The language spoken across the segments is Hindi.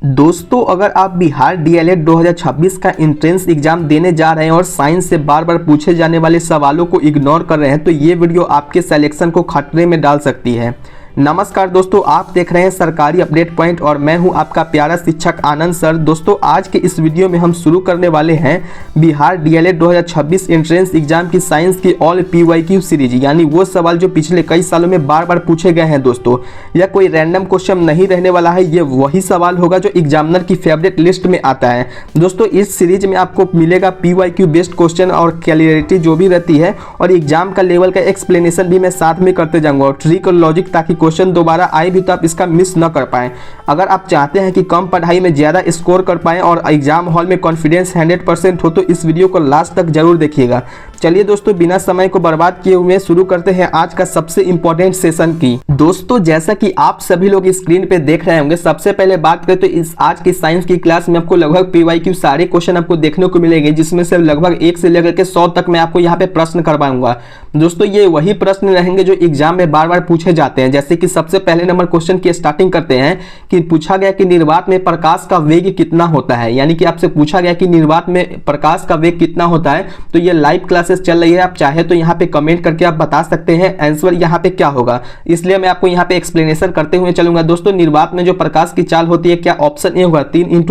दोस्तों, अगर आप बिहार डीएलएड 2026 का एंट्रेंस एग्जाम देने जा रहे हैं और साइंस से बार बार पूछे जाने वाले सवालों को इग्नोर कर रहे हैं तो ये वीडियो आपके सिलेक्शन को खतरे में डाल सकती है। नमस्कार दोस्तों, आप देख रहे हैं सरकारी अपडेट पॉइंट और मैं हूं आपका प्यारा शिक्षक आनंद सर। दोस्तों, आज के इस वीडियो में हम शुरू करने वाले हैं बिहार डीएलएड 2026 एंट्रेंस एग्जाम की साइंस की ऑल पीवाईक्यू सीरीज, यानी वो सवाल जो पिछले कई सालों में बार बार पूछे गए हैं। दोस्तों, यह कोई रैंडम क्वेश्चन नहीं रहने वाला है, ये वही सवाल होगा जो एग्जामिनर की फेवरेट लिस्ट में आता है। दोस्तों, इस सीरीज में आपको मिलेगा पीवाईक्यू बेस्ड क्वेश्चन और क्लियरिटी जो भी रहती है, और एग्जाम का लेवल का एक्सप्लेनेशन भी मैं साथ में करते जाऊंगा और ट्रिक और लॉजिक, ताकि क्वेश्चन दोबारा आए भी तो आप इसका मिस न कर पाएं। अगर आप चाहते हैं कि कम पढ़ाई में ज्यादा स्कोर कर पाएं और एग्जाम हॉल में कॉन्फिडेंस 100% हो तो इस वीडियो को लास्ट तक जरूर देखिएगा। चलिए दोस्तों, बिना समय को बर्बाद किए हुए शुरू करते हैं आज का सबसे इंपॉर्टेंट सेशन की। दोस्तों, जैसा कि आप सभी लोग स्क्रीन पे देख रहे होंगे, सबसे पहले बात करें तो इस आज की साइंस की क्लास में आपको लगभग पीवाईक्यू सारे क्वेश्चन आपको देखने को मिलेंगे, जिसमें से लगभग 1 से लेकर के 100 तक मैं आपको यहाँ पे प्रश्न करवाऊंगा। दोस्तों, ये वही प्रश्न रहेंगे जो एग्जाम में बार बार पूछे जाते हैं। जैसे कि सबसे पहले नंबर क्वेश्चन की स्टार्टिंग करते हैं कि पूछा गया कि निर्वात में प्रकाश का वेग कितना होता है, यानी कि आपसे पूछा गया कि निर्वात में प्रकाश का वेग कितना होता है। तो ये लाइव क्लासेस चल रही है, आप चाहे तो यहाँ पे कमेंट करके आप बता सकते हैं आंसर यहाँ पे क्या होगा, इसलिए मैं आपको यहाँ पे एक्सप्लेनेशन करते हुए चलूंगा। दोस्तों, निर्वात में जो प्रकाश की चाल होती है, क्या ऑप्शन ए होगा 3 ×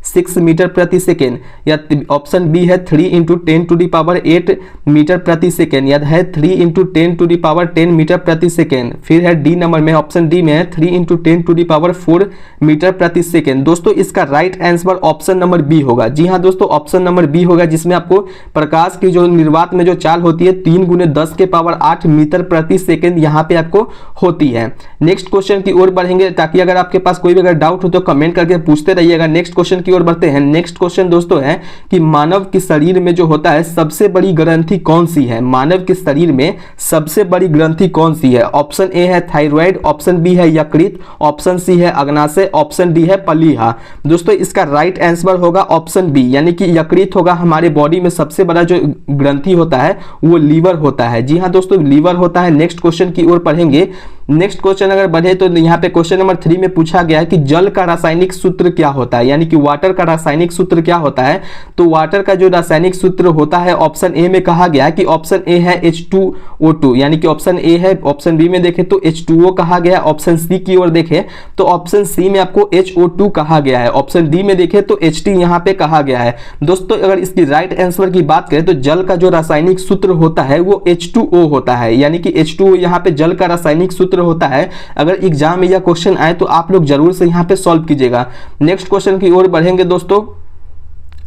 10⁻6 मीटर प्रति सेकेंड, या ऑप्शन बी है 3 × 10⁸ मीटर प्रति सेकेंड, या है 3 × 10⁻10 मीटर प्रति सेकेंड। फिर है डी नंबर में, ऑप्शन डी में है 3 × 10⁴ मीटर प्रति सेकेंड। दोस्तों, इसका right answer option number B होगा। जी हाँ दोस्तों, ऑप्शन नंबर बी होगा, जिसमें आपको प्रकाश की जो निर्वात में जो चाल होती है 3 × 10⁸ मीटर प्रति सेकेंड यहाँ पे आपको होती है। नेक्स्ट क्वेश्चन की ओर बढ़ेंगे, ताकि अगर आपके पास कोई भी अगर डाउट हो तो कमेंट करके पूछते रहिएगा। नेक्स्ट क्वेश्चन की ओर बढ़ते हैं। नेक्स्ट क्वेश्चन दोस्तों है कि मानव के शरीर में जो होता है सबसे बड़ी ग्रंथि कौन सी है? मानव के शरीर में सबसे बड़ी ग्रंथि कौन सी है? ऑप्शन ए है थायराइड, ऑप्शन बी है यकृत, ऑप्शन सी है अग्नाशय, ऑप्शन डी है प्लीहा। दोस्तों, इसका राइट आंसर होगा ऑप्शन बी, यानी कि यकृत होगा। हमारे बॉडी में सबसे बड़ा जो ग्रंथि होता है वो लीवर होता है। जी हाँ दोस्तों, लीवर होता है। नेक्स्ट क्वेश्चन की ओर पढ़ेंगे। नेक्स्ट क्वेश्चन अगर बढ़े तो यहाँ पे क्वेश्चन नंबर 3 में पूछा गया है कि जल का रासायनिक सूत्र क्या होता है, यानी कि वाटर का रासायनिक सूत्र क्या होता है? तो वाटर का जो रासायनिक सूत्र होता है, ऑप्शन ए में कहा गया कि ऑप्शन ए है H2O2, यानी कि ऑप्शन ए है। ऑप्शन बी में देखें तो H2O कहा गया है। ऑप्शन सी की ओर देखें तो ऑप्शन सी में आपको HO2 कहा गया है। ऑप्शन डी में देखें तो HT यहाँ पे कहा गया है। दोस्तों, अगर इसकी राइट आंसर की बात करें तो जल का जो रासायनिक सूत्र होता है वो H2O होता है, यानी कि H2O यहाँ पे जल का रासायनिक सूत्र होता है। अगर एग्जाम में यह क्वेश्चन आए तो आप लोग जरूर से यहाँ पे सॉल्व कीजिएगा। नेक्स्ट क्वेश्चन की ओर बढ़ेंगे दोस्तों।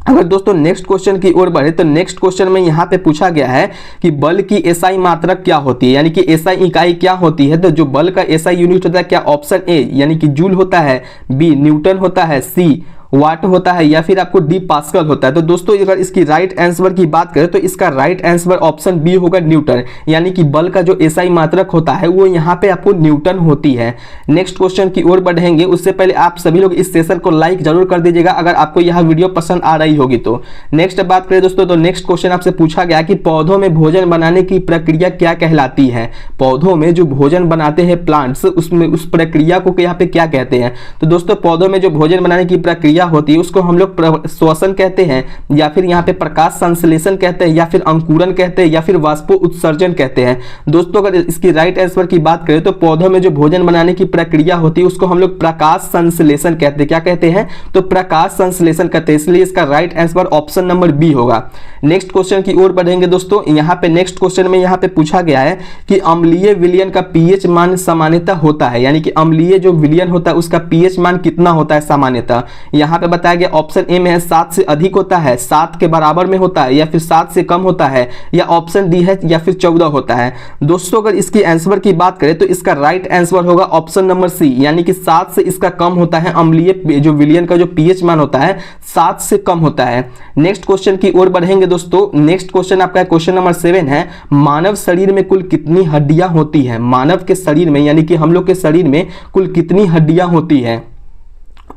अगर दोस्तों नेक्स्ट क्वेश्चन की ओर बढ़े तो नेक्स्ट क्वेश्चन में यहाँ पे पूछा गया है कि बल की एसआई मात्रक क्या होती है, यानी कि एसआई इकाई क्या होती है? तो जो बल का एसआई यूनिट होता है, क्या ऑप्शन ए यानी कि जूल होता है, बी न्यूटन होता है, सी वाट होता है, या फिर आपको डी पास्कल होता है? तो दोस्तों, अगर इसकी राइट आंसर की बात करें तो इसका राइट आंसर ऑप्शन बी होगा न्यूटन, यानी कि बल का जो एसआई मात्रक होता है वो यहाँ पे आपको न्यूटन होती है। नेक्स्ट क्वेश्चन की ओर बढ़ेंगे, उससे पहले आप सभी लोग इस सेशन को लाइक जरूर कर दीजिएगा अगर आपको यह वीडियो पसंद आ रही होगी तो। नेक्स्ट बात करें दोस्तों तो नेक्स्ट क्वेश्चन आपसे पूछा गया कि पौधों में भोजन बनाने की प्रक्रिया क्या कहलाती है? पौधों में जो भोजन बनाते हैं प्लांट्स, उसमें उस प्रक्रिया को यहाँ पे क्या कहते हैं? तो दोस्तों, पौधों में जो भोजन बनाने की प्रक्रिया होती है उसको हम लोग श्वसन कहते हैं, या फिर यहाँ पे प्रकाश संश्लेषण कहते हैं, या फिर अंकुरन कहते हैं, या फिर वाष्पो उत्सर्जन कहते हैं। दोस्तों, अगर इसकी राइट आंसर की बात करें तो पौधों में जो भोजन बनाने की प्रक्रिया होती है उसको हम लोग प्रकाश संश्लेषण कहते हैं। क्या कहते हैं? तो प्रकाश संश्लेषण कहते हैं, इसलिए इसका right answer option number B होगा। नेक्स्ट क्वेश्चन की ओर बढ़ेंगे दोस्तों। यहाँ पे नेक्स्ट क्वेश्चन में यहाँ पे पूछा गया है कि अम्लीय विलयन का पीएच मान सामान्यतः होता है, यानी कि अम्लीय जो विलयन होता है उसका पीएच मान कितना होता है सामान्यतः? यहाँ पे बताया गया ऑप्शन ए में है 7 से अधिक होता है, 7 के बराबर में होता है, या फिर 7 से कम होता है, या ऑप्शन डी है या फिर 14 होता है। दोस्तों, अगर इसकी आंसर की बात करें तो इसका राइट आंसर होगा ऑप्शन नंबर सी, यानी कि 7 से इसका कम होता है। अम्लीय जो विलयन का जो पीएच मान होता है 7 से कम होता है। नेक्स्ट क्वेश्चन की ओर बढ़ेंगे दोस्तों। नेक्स्ट क्वेश्चन आपका क्वेश्चन नंबर 7 है, मानव शरीर में कुल कितनी हड्डियां होती है? मानव के शरीर में, यानी कि हम लोग के शरीर में कुल कितनी हड्डियां होती है?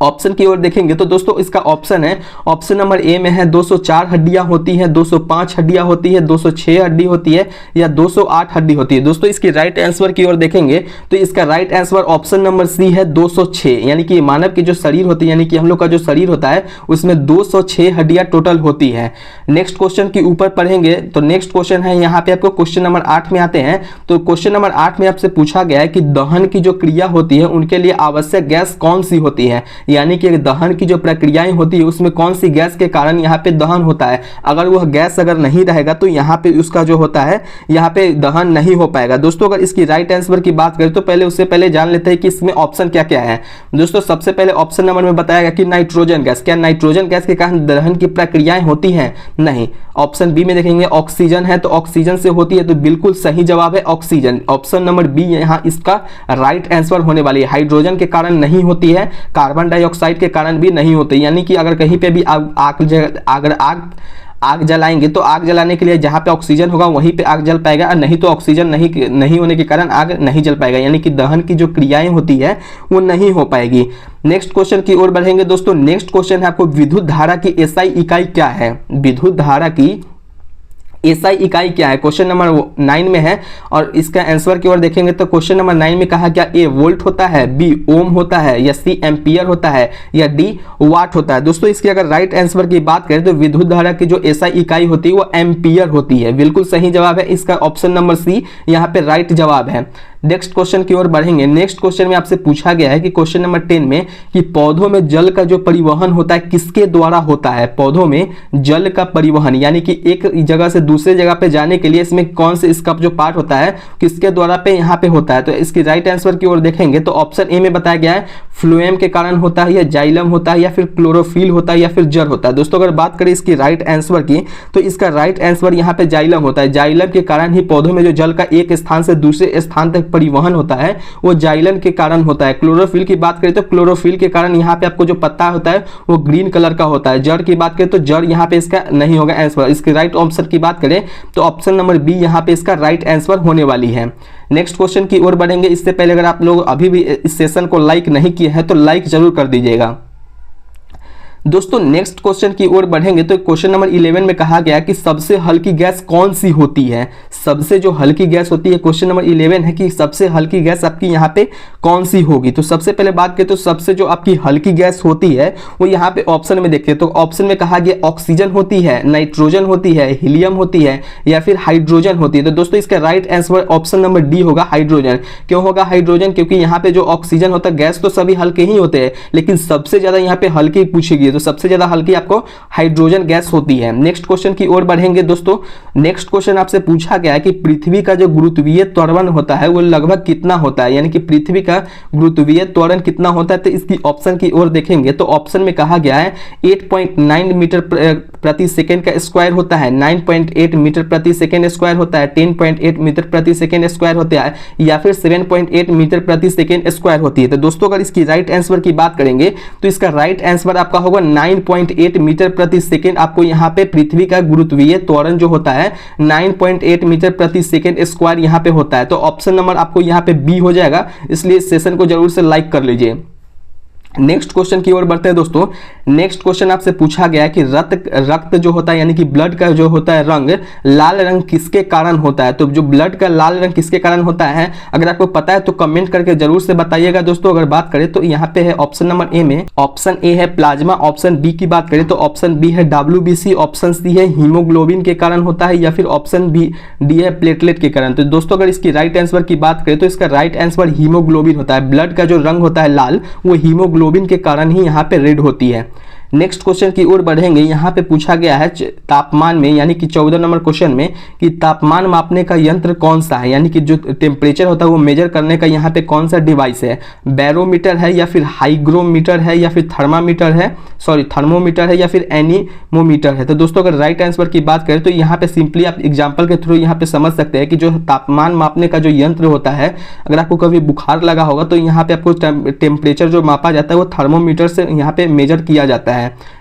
ऑप्शन की ओर देखेंगे तो दोस्तों इसका ऑप्शन है, ऑप्शन नंबर ए में है 204 हड्डियां होती हैं, 205 हड्डियां होती है, 206 हड्डी होती है या 208 हड्डी होती है। दोस्तों इसकी राइट आंसर की ओर देखेंगे तो इसका right answer option number C है 206, यानी कि मानव की जो शरीर होती है, यानी कि हम लोग का जो शरीर होता है उसमें 206 हड्डियां टोटल होती है। नेक्स्ट क्वेश्चन के ऊपर पढ़ेंगे तो नेक्स्ट क्वेश्चन है यहाँ पे आपको क्वेश्चन नंबर 8 में आते हैं। तो क्वेश्चन नंबर 8 में आपसे पूछा गया है कि दहन की जो क्रिया होती है उनके लिए आवश्यक गैस कौन सी होती है, यानी कि दहन की जो प्रक्रियाएं होती है उसमें कौन सी गैस के कारण यहाँ पे दहन होता है। अगर वह गैस अगर नहीं रहेगा तो यहाँ पे उसका जो होता है यहाँ पे दहन नहीं हो पाएगा। दोस्तों अगर इसकी राइट आंसर की बात करें तो पहले उससे पहले जान लेते हैं कि इसमें ऑप्शन क्या क्या है। दोस्तों सबसे पहले ऑप्शन नंबर में बताया गया कि नाइट्रोजन गैस। क्या नाइट्रोजन गैस के कारण दहन की प्रक्रियाएं होती हैं? नहीं। ऑप्शन बी में देखेंगे ऑक्सीजन है तो ऑक्सीजन से होती है, तो बिल्कुल सही जवाब है ऑक्सीजन। ऑप्शन नंबर बी यहाँ इसका राइट आंसर होने वाली है। हाइड्रोजन के कारण नहीं होती है, कार्बन डाइऑक्साइड के कारण भी नहीं होती, यानी कि अगर कहीं पे भी आग जलाएंगे तो आग जलाने के लिए जहां पे ऑक्सीजन होगा वहीं पे आग जल पाएगा, और नहीं तो ऑक्सीजन नहीं होने के कारण आग नहीं जल पाएगा, यानी कि दहन की जो क्रियाएं होती है वो नहीं हो पाएगी। नेक्स्ट क्वेश्चन की ओर बढ़ेंगे दोस्तों। नेक्स्ट क्वेश्चन है आपको विद्युत धारा की एसआई इकाई क्या है? विद्युत धारा की एसआई इकाई क्या है? क्वेश्चन नंबर 9 में है और इसका आंसर की ओर देखेंगे तो क्वेश्चन नंबर 9 में कहा गया ए वोल्ट होता है, बी ओम होता है या सी एम्पियर होता है या डी वाट होता है। दोस्तों इसकी अगर राइट आंसर की बात करें तो विद्युत धारा की जो एसआई इकाई होती है वो एम्पियर होती है। बिल्कुल सही जवाब है इसका ऑप्शन नंबर सी यहाँ पे राइट जवाब है। नेक्स्ट क्वेश्चन की ओर बढ़ेंगे। नेक्स्ट क्वेश्चन में आपसे पूछा गया है कि क्वेश्चन नंबर 10 में कि पौधों में जल का जो परिवहन होता है किसके द्वारा होता है? पौधों में जल का परिवहन यानी कि एक जगह से दूसरे जगह पे जाने के लिए इसमें कौन से इसका जो पार्ट होता है किसके द्वारा पे यहाँ पे होता है? तो इसकी राइट आंसर की ओर देखेंगे तो ऑप्शन ए में बताया गया है फ्लोएम के कारण होता है या जाइलम होता है या फिर क्लोरोफिल होता है या फिर जर होता है। दोस्तों अगर बात करें इसकी राइट आंसर की तो इसका राइट आंसर यहाँ पे जाइलम होता है। जाइलम के कारण ही पौधों में जो जल का एक स्थान से दूसरे स्थान तक परिवहन होता है वो जाइलम के कारण होता है। क्लोरोफिल की बात करें तो क्लोरोफिल के कारण यहाँ पे आपको जो पत्ता होता है वो ग्रीन कलर का होता है। जड़ की बात करें तो जड़ यहाँ पे इसका नहीं होगा आंसर। इसके राइट आंसर की बात करें तो ऑप्शन नंबर बी यहाँ पे इसका राइट आंसर होने वाली है। नेक्स्ट क्वेश्चन की ओर बढ़ेंगे। इससे पहले अगर आप लोग अभी भी इस सेशन को लाइक नहीं किए हैं तो लाइक जरूर कर दीजिएगा। दोस्तों नेक्स्ट क्वेश्चन की ओर बढ़ेंगे तो क्वेश्चन नंबर 11 में कहा गया कि सबसे हल्की गैस कौन सी होती है? सबसे जो हल्की गैस होती है क्वेश्चन नंबर 11 है कि सबसे हल्की गैस आपकी यहाँ पे कौन सी होगी? तो सबसे पहले बात करें तो सबसे जो आपकी हल्की गैस होती है वो यहाँ पे ऑप्शन में देखते हैं तो ऑप्शन में कहा गया ऑक्सीजन होती है, नाइट्रोजन होती है, हीलियम होती है या फिर हाइड्रोजन होती है। तो दोस्तों इसका right answer option number D होगा हाइड्रोजन। क्यों होगा हाइड्रोजन? क्योंकि यहाँ पे जो ऑक्सीजन होता है, गैस तो सभी हल्के ही होते हैं लेकिन सबसे ज्यादा यहाँ पे हल्की पूछेगी तो सबसे ज्यादा हल्की आपको हाइड्रोजन गैस होती है। नेक्स्ट क्वेश्चन की ओर बढ़ेंगे दोस्तों। नेक्स्ट क्वेश्चन आपसे पूछा गया है कि पृथ्वी का जो गुरुत्वीय त्वरण होता है वो लगभग कितना होता है, यानी कि पृथ्वी का गुरुत्वीय त्वरण कितना होता है? तो इसकी ऑप्शन की ओर देखेंगे तो ऑप्शन में कहा गया है 8.9 मीटर प्रति सेकंड का स्क्वायर होता है, 9.8 मीटर प्रति सेकंड स्क्वायर होता है, 10.8 मीटर प्रति सेकंड स्क्वायर होता है या फिर 7.8 मीटर प्रति सेकंड स्क्वायर होती है। तो दोस्तों अगर इसकी राइट आंसर की बात करेंगे तो इसका राइट आंसर आपका होगा 9.8 मीटर प्रति सेकंड। आपको यहाँ पे पृथ्वी का गुरुत्वीय त्वरण जो होता है 9.8 मीटर प्रति सेकंड स्क्वायर यहाँ पे होता है। तो ऑप्शन नंबर आपको यहाँ पे बी हो जाएगा, इसलिए इस सेशन को जरूर से लाइक कर लीजिए। नेक्स्ट क्वेश्चन की ओर बढ़ते हैं दोस्तों। नेक्स्ट क्वेश्चन आपसे पूछा गया है कि रक्त जो होता है यानी कि ब्लड का जो होता है रंग लाल रंग किसके कारण होता है? तो जो ब्लड का लाल रंग किसके कारण होता है अगर आपको पता है तो कमेंट करके जरूर से बताइएगा दोस्तों। अगर बात करें तो यहाँ पे है ऑप्शन नंबर ए में ऑप्शन ए है प्लाज्मा, ऑप्शन बी की बात करें तो ऑप्शन बी है WBC, ऑप्शन सी है हीमोग्लोबिन के कारण होता है या फिर ऑप्शन बी डी है प्लेटलेट के कारण। तो दोस्तों अगर इसकी राइट आंसर की बात करें तो इसका राइट आंसर हीमोग्लोबिन होता है। ब्लड का जो रंग होता है लाल वो हीमोग्लोबिन के कारण ही यहाँ पे रेड होती है। नेक्स्ट क्वेश्चन की ओर बढ़ेंगे। यहाँ पे पूछा गया है तापमान में यानी कि 14 नंबर क्वेश्चन में कि तापमान मापने का यंत्र कौन सा है, यानी कि जो टेम्परेचर होता है वो मेजर करने का यहाँ पे कौन सा डिवाइस है? बैरोमीटर है या फिर हाइग्रोमीटर है या फिर थर्मोमीटर है या फिर एनीमोमीटर है? तो दोस्तों अगर राइट आंसर की बात करें तो यहाँ पे सिंपली आप एग्जाम्पल के थ्रू यहाँ पे समझ सकते हैं कि जो तापमान मापने का जो यंत्र होता है, अगर आपको कभी बुखार लगा होगा तो यहाँ पे आपको टेम्परेचर जो मापा जाता है वो थर्मोमीटर से यहाँ पे मेजर किया जाता है।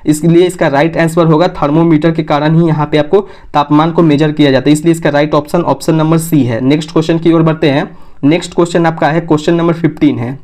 इसलिए इसका राइट आंसर होगा थर्मोमीटर के कारण ही यहाँ पे आपको तापमान को मेजर किया जाता है, इसलिए इसका राइट ऑप्शन नंबर सी है। नेक्स्ट क्वेश्चन की ओर बढ़ते हैं। नेक्स्ट क्वेश्चन आपका है क्वेश्चन नंबर 15 है।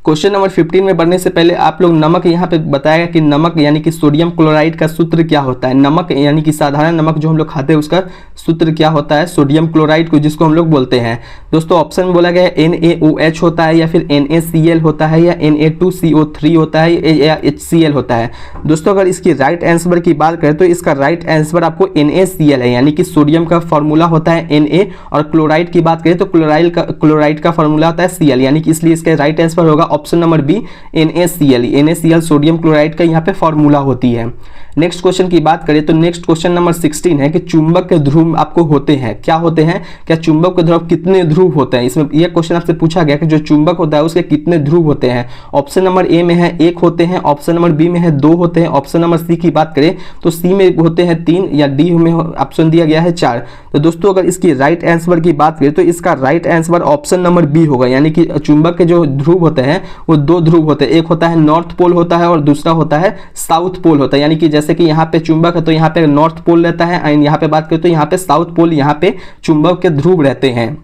क्वेश्चन नंबर 15 में बढ़ने से पहले आप लोग नमक यहाँ पे बताएगा कि नमक यानी कि सोडियम क्लोराइड का सूत्र क्या होता है। नमक यानी कि साधारण नमक जो हम लोग खाते हैं उसका सूत्र क्या होता है, सोडियम क्लोराइड को जिसको हम लोग बोलते हैं। दोस्तों ऑप्शन में बोला गया है NaOH होता है या फिर NaCl होता है या Na2CO3 होता है या HCl होता है। दोस्तों अगर इसकी राइट आंसर की बात करें तो इसका राइट आंसर आपको NaCl है, यानी कि सोडियम का फॉर्मूला होता है Na और क्लोराइड की बात करें तो क्लोराइड का फॉर्मूला होता है Cl, यानी कि इसलिए इसका राइट आंसर होगा option number B NaCl sodium chloride का यहाँ पे फॉर्मूला होती है। नेक्स्ट क्वेश्चन की बात करें तो नेक्स्ट क्वेश्चन नंबर 16 है कि चुंबक के ध्रुव आपको होते हैं, क्या होते हैं, क्या चुंबक के ध्रुव कितने ध्रुव होते हैं। इसमें यह क्वेश्चन आपसे पूछा गया कि जो चुंबक होता है उसके कितने ध्रुव होते हैं। ऑप्शन नंबर ए में है 1 होते हैं, ऑप्शन नंबर बी में है 2 होते हैं, ऑप्शन नंबर सी की बात करें तो सी में होते हैं 3 या डी में ऑप्शन दिया गया है 4। तो दोस्तों अगर इसकी राइट आंसर की बात करें तो इसका right answer option number B होगा, यानी कि चुंबक के जो ध्रुव होते हैं वो 2 ध्रुव होते हैं, एक होता है नॉर्थ पोल होता है और दूसरा होता है साउथ पोल होता है। यानी कि जैसे कि यहाँ पे चुंबक है तो यहाँ पे नॉर्थ पोल रहता है एंड यहाँ पे बात करें तो यहाँ पे साउथ पोल, यहाँ पे चुंबक के ध्रुव रहते हैं।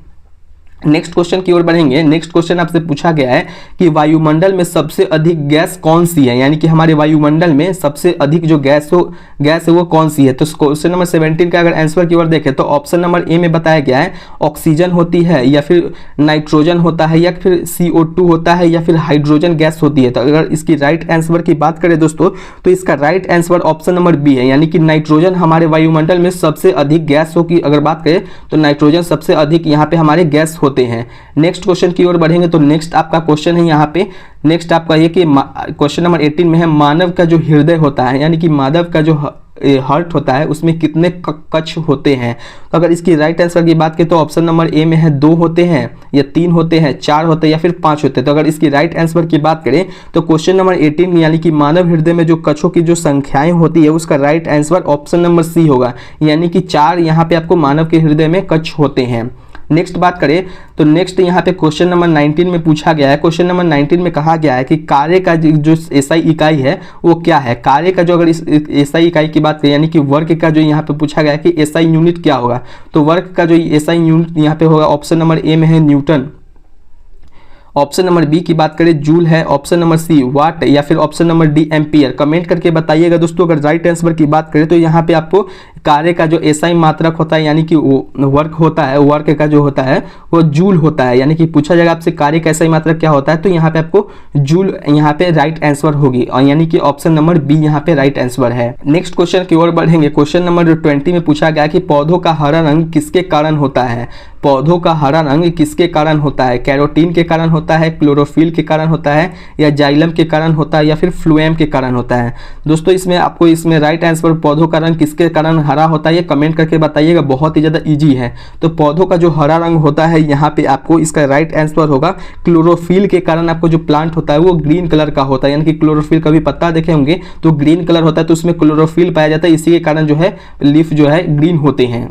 नेक्स्ट क्वेश्चन की ओर बढ़ेंगे। नेक्स्ट क्वेश्चन आपसे पूछा गया है कि वायुमंडल में सबसे अधिक गैस कौन सी है, यानी कि हमारे वायुमंडल में सबसे अधिक जो गैस है वो कौन सी है। तो क्वेश्चन नंबर 17 का अगर आंसर की ओर देखें तो ऑप्शन नंबर ए में बताया गया है ऑक्सीजन होती है या फिर नाइट्रोजन होता है या फिर CO2 होता है या फिर हाइड्रोजन गैस होती है। तो अगर इसकी राइट आंसर की बात करें दोस्तों तो इसका right answer option number B है, यानी कि नाइट्रोजन हमारे वायुमंडल में सबसे अधिक गैस हो की अगर बात करें तो नाइट्रोजन सबसे अधिक यहाँ पे हमारे गैस होते हैं। नेक्स्ट क्वेश्चन की ओर बढ़ेंगे तो नेक्स्ट आपका क्वेश्चन है यहाँ पे, नेक्स्ट आपका ये कि क्वेश्चन नंबर 18 में है मानव का जो हृदय होता है यानी कि मानव का जो हार्ट होता है उसमें कितने कक्ष होते हैं। तो अगर इसकी राइट आंसर की बात करें तो ऑप्शन नंबर ए में है 2 होते हैं या 3 होते हैं, 4 होते हैं या फिर 5 होते हैं। तो अगर इसकी राइट आंसर की बात करें तो क्वेश्चन नंबर 18 यानी कि मानव हृदय में जो कक्षों की जो संख्याएं होती है उसका right answer option number C होगा, यानी कि 4 यहाँ पे आपको मानव के हृदय में कक्ष होते हैं। नेक्स्ट बात करें तो नेक्स्ट यहाँ पे क्वेश्चन नंबर 19 में पूछा गया है, क्वेश्चन नंबर 19 में कहा गया है कि कार्य का जो एसआई इकाई है वो क्या है। कार्य का जो अगर इस एसआई इकाई की बात करें यानी कि वर्क का जो यहाँ पे पूछा गया है कि एसआई यूनिट क्या होगा, तो वर्क का जो एसआई यूनिट यहाँ पे होगा ऑप्शन नंबर ए में है न्यूटन, ऑप्शन नंबर बी की बात करें जूल है, ऑप्शन नंबर सी वाट या फिर option number D ampere. Comment करके बताइएगा दोस्तों। अगर राइट आंसर की बात करें तो यहाँ पे आपको कार्य का जो एसआई मात्रक होता है यानी कि वर्क होता है, वर्क का जो होता है वो जूल होता है, यानी कि पूछा जाएगा आपसे कार्य का एसआई मात्रक क्या होता है तो यहाँ पे आपको जूल यहाँ पे राइट आंसर होगी और यानी कि ऑप्शन नंबर बी यहाँ पे राइट आंसर है। नेक्स्ट क्वेश्चन की ओर बढ़ेंगे। क्वेश्चन नंबर 20 में पूछा गया कि पौधों का हरा रंग किसके कारण होता है। पौधों का हरा रंग किसके कारण होता है, कैरोटीन के कारण होता है, क्लोरोफिल के कारण होता है या जाइलम के कारण होता है या फिर फ्लोएम के कारण होता है। दोस्तों इसमें आपको इसमें राइट आंसर पौधों का रंग किसके कारण हरा होता है ये कमेंट करके बताइएगा, बहुत ही ज़्यादा इजी है। तो पौधों का जो हरा रंग होता है यहाँ पे आपको इसका राइट आंसर होगा क्लोरोफिल के कारण आपको जो प्लांट होता है वो ग्रीन कलर का होता है, यानी कि क्लोरोफिल कभी पत्ता देखे होंगे तो ग्रीन कलर होता है तो उसमें क्लोरोफिल पाया जाता है, इसी के कारण जो है लीफ जो है ग्रीन होते हैं।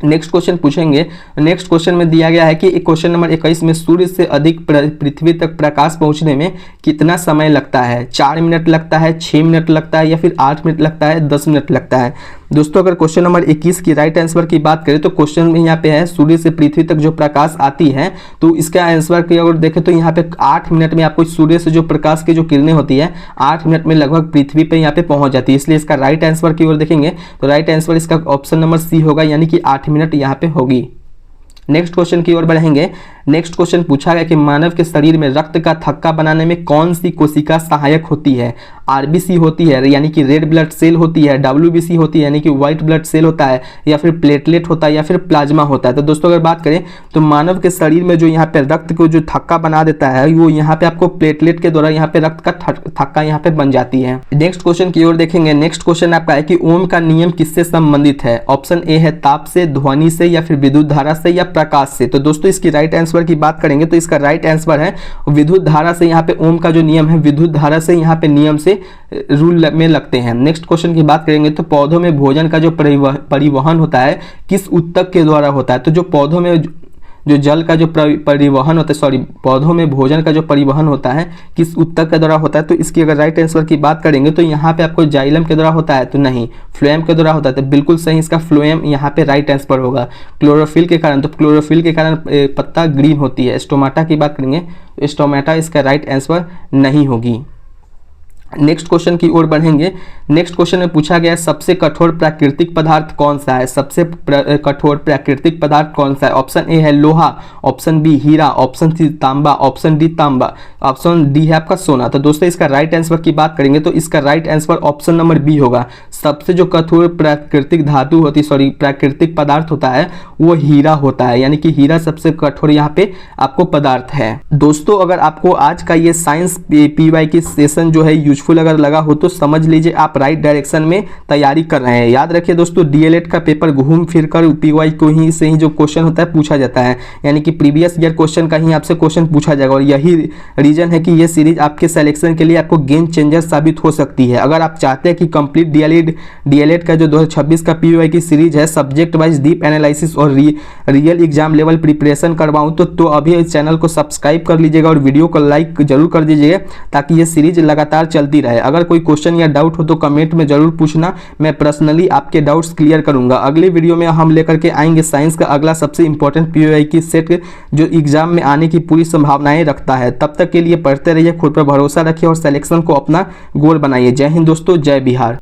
नेक्स्ट क्वेश्चन पूछेंगे। नेक्स्ट क्वेश्चन में दिया गया है कि क्वेश्चन नंबर 21 में सूर्य से अधिक पृथ्वी तक प्रकाश पहुंचने में कितना समय लगता है। 4 मिनट लगता है, 6 मिनट लगता है या फिर 8 मिनट लगता है, 10 मिनट लगता है। दोस्तों अगर क्वेश्चन नंबर 21 की राइट आंसर की बात करें तो क्वेश्चन में यहाँ पे है सूर्य से पृथ्वी तक जो प्रकाश आती है तो इसका आंसर की अगर देखें तो यहाँ पे 8 मिनट में आपको सूर्य से जो प्रकाश की जो किरणें होती है 8 मिनट में लगभग पृथ्वी पे यहाँ पे पहुंच जाती है, इसलिए इसका राइट आंसर की ओर देखेंगे तो राइट आंसर इसका ऑप्शन नंबर सी होगा, यानी कि 8 मिनट यहाँ पे होगी। नेक्स्ट क्वेश्चन की ओर बढ़ेंगे। नेक्स्ट क्वेश्चन पूछा गया कि मानव के शरीर में रक्त का थक्का बनाने में कौन सी कोशिका सहायक होती है। आरबीसी होती है यानी कि रेड ब्लड सेल होती है, डब्ल्यूबीसी होती है यानी कि व्हाइट ब्लड सेल होता है या फिर प्लेटलेट होता है या फिर प्लाज्मा होता है। तो दोस्तों अगर बात करें तो मानव के शरीर में जो यहाँ पे रक्त को जो थक्का बना देता है वो यहाँ पे आपको प्लेटलेट के द्वारा यहाँ पे रक्त का थक्का यहाँ पे बन जाती है। नेक्स्ट क्वेश्चन की ओर देखेंगे। नेक्स्ट क्वेश्चन आपका है कि ओम का नियम किससे संबंधित है। ऑप्शन ए है ताप से, ध्वनि से या फिर विद्युत धारा से या प्रकाश से। तो दोस्तों इसकी राइट आंसर की बात करेंगे तो इसका राइट आंसर है विद्युत धारा से। यहाँ पे ओम का जो नियम है विद्युत धारा से यहाँ पे नियम से रूल में लगते हैं। नेक्स्ट क्वेश्चन की बात करेंगे तो पौधों में भोजन का जो परिवहन होता है किस ऊतक के द्वारा होता है। तो जो पौधों में जो जल का जो परिवहन होता है, सॉरी पौधों में भोजन का जो परिवहन होता है किस ऊतक के द्वारा होता है? तो इसकी अगर राइट आंसर की बात करेंगे तो यहाँ पे आपको जाइलम के द्वारा होता है, तो नहीं, फ्लोएम के द्वारा होता है। तो बिल्कुल सही इसका फ्लोएम यहाँ पे राइट आंसर होगा। क्लोरोफिल के कारण, तो क्लोरोफिल के कारण पत्ता ग्रीन होती है। स्टोमाटा की बात करेंगे तो स्टोमाटा इसका राइट आंसर नहीं होगी। नेक्स्ट क्वेश्चन की ओर बढ़ेंगे। नेक्स्ट क्वेश्चन में पूछा गया है सबसे कठोर प्राकृतिक पदार्थ कौन सा है? सबसे कठोर प्राकृतिक पदार्थ कौन सा है? ऑप्शन ए है लोहा, ऑप्शन बी हीरा, ऑप्शन सी तांबा, ऑप्शन डी तांबा, ऑप्शन डी है आपका सोना। तो दोस्तों इसका राइट आंसर की बात करेंगे तो इसका right answer option number B होगा। सबसे जो कठोर प्राकृतिक धातु होती है, सॉरी प्राकृतिक पदार्थ होता है वो हीरा होता है, यानी कि हीरा सबसे कठोर यहाँ पे आपको पदार्थ है। दोस्तों अगर आपको आज का ये साइंस पीवाई की सेशन जो है यूजफुल अगर लगा हो तो समझ लीजिए आप राइट डायरेक्शन में तैयारी कर रहे हैं। याद रखिए दोस्तों डीएलएड का पेपर घूम फिर कर पीवाई को ही से ही जो क्वेश्चन होता है पूछा जाता है, यानी कि प्रीवियस ईयर क्वेश्चन का ही आपसे क्वेश्चन पूछा जाएगा। और यही रीजन है कि ये सीरीज आपके सिलेक्शन के लिए आपको गेम चेंजर साबित हो सकती है। अगर आप चाहते हैं कि कंप्लीट डीएलएड का जो 2026 का पीवाई की सीरीज है सब्जेक्ट वाइज डीप एनालिसिस और रियल एग्जाम लेवल प्रिपरेशन करवाऊं तो अभी इस चैनल को सब्सक्राइब कर लीजिएगा और वीडियो को लाइक जरूर कर दीजिएगा ताकि ये सीरीज लगातार चलती रहे। अगर कोई क्वेश्चन या डाउट हो तो कमेंट में जरूर पूछना, मैं पर्सनली आपके डाउट्स क्लियर करूंगा। अगले वीडियो में हम लेकर के आएंगे साइंस का अगला सबसे इंपॉर्टेंट पीवाई की सेट जो एग्जाम में आने की पूरी संभावनाएं रखता है। तब तक के लिए पढ़ते रहिए, खुद पर भरोसा रखिए और सिलेक्शन को अपना गोल बनाइए। जय हिंद दोस्तों, जय बिहार।